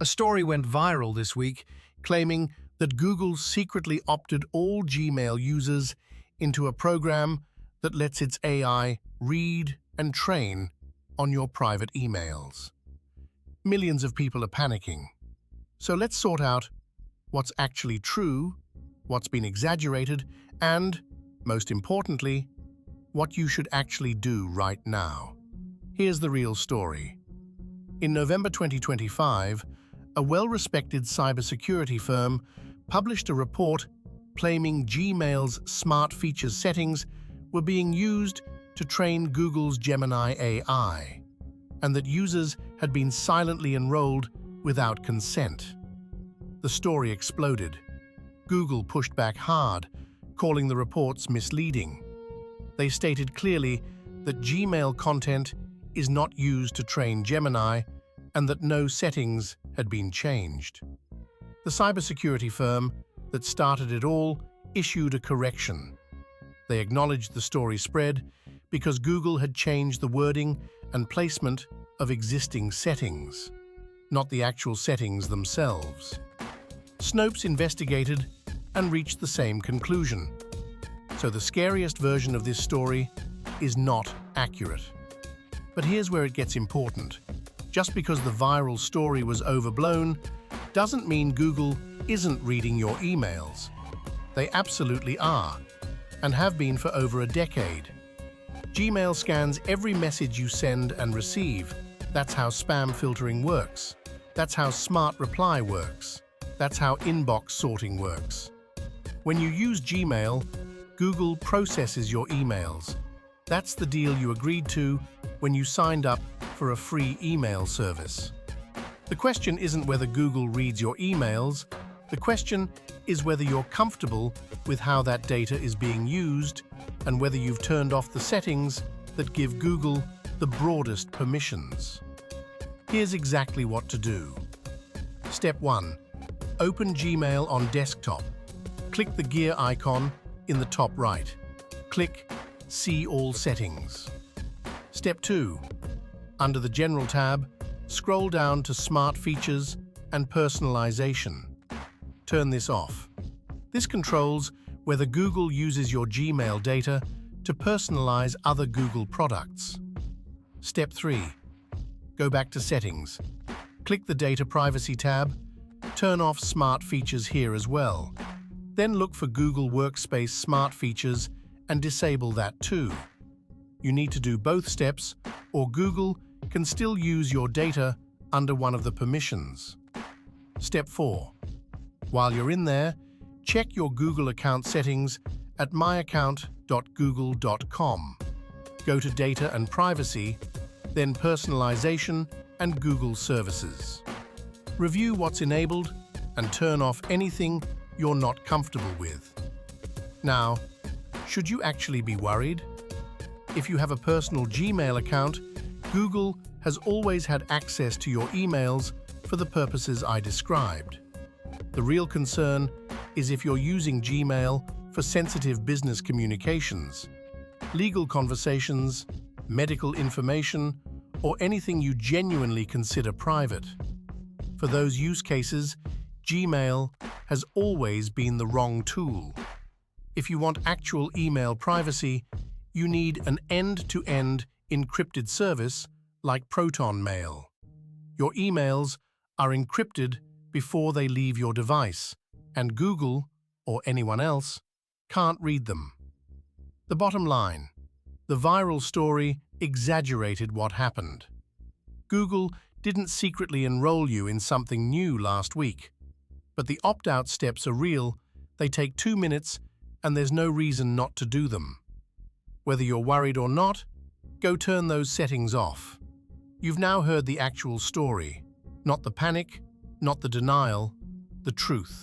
A story went viral this week claiming that Google secretly opted all Gmail users into a program that lets its AI read and train on your private emails. Millions of people are panicking. So let's sort out what's actually true, what's been exaggerated, and, most importantly, what you should actually do right now. Here's the real story. In November 2025, a well-respected cybersecurity firm published a report claiming Gmail's smart features settings were being used to train Google's Gemini AI, and that users had been silently enrolled without consent. The story exploded. Google pushed back hard, calling the reports misleading. They stated clearly that Gmail content is not used to train Gemini and that no settings had been changed. The cybersecurity firm that started it all issued a correction. They acknowledged the story spread because Google had changed the wording and placement of existing settings, not the actual settings themselves. Snopes investigated and reached the same conclusion. So the scariest version of this story is not accurate. But here's where it gets important. Just because the viral story was overblown doesn't mean Google isn't reading your emails. They absolutely are, and have been for over a decade. Gmail scans every message you send and receive. That's how spam filtering works. That's how smart reply works. That's how inbox sorting works. When you use Gmail, Google processes your emails. That's the deal you agreed to when you signed up for a free email service. The question isn't whether Google reads your emails. The question is whether you're comfortable with how that data is being used and whether you've turned off the settings that give Google the broadest permissions. Here's exactly what to do. Step 1. Open Gmail on desktop. Click the gear icon in the top right. Click See All Settings. Step 2. Under the General tab, scroll down to Smart Features and Personalization. Turn this off. This controls whether Google uses your Gmail data to personalize other Google products. Step 3. Go back to Settings. Click the Data Privacy tab. Turn off Smart Features here as well. Then look for Google Workspace Smart Features and disable that too. You need to do both steps, or Google can still use your data under one of the permissions. Step 4. While you're in there, check your Google account settings at myaccount.google.com. Go to Data and Privacy, then Personalization and Google Services. Review what's enabled and turn off anything you're not comfortable with. Now, should you actually be worried? If you have a personal Gmail account, Google has always had access to your emails for the purposes I described. The real concern is if you're using Gmail for sensitive business communications, legal conversations, medical information, or anything you genuinely consider private. For those use cases, Gmail has always been the wrong tool. If you want actual email privacy, you need an end-to-end encrypted service like Proton Mail. Your emails are encrypted before they leave your device, and Google, or anyone else, can't read them. The bottom line: the viral story exaggerated what happened. Google didn't secretly enroll you in something new last week. But the opt-out steps are real, they take 2 minutes, and there's no reason not to do them. Whether you're worried or not, go turn those settings off. You've now heard the actual story, not the panic, not the denial, the truth.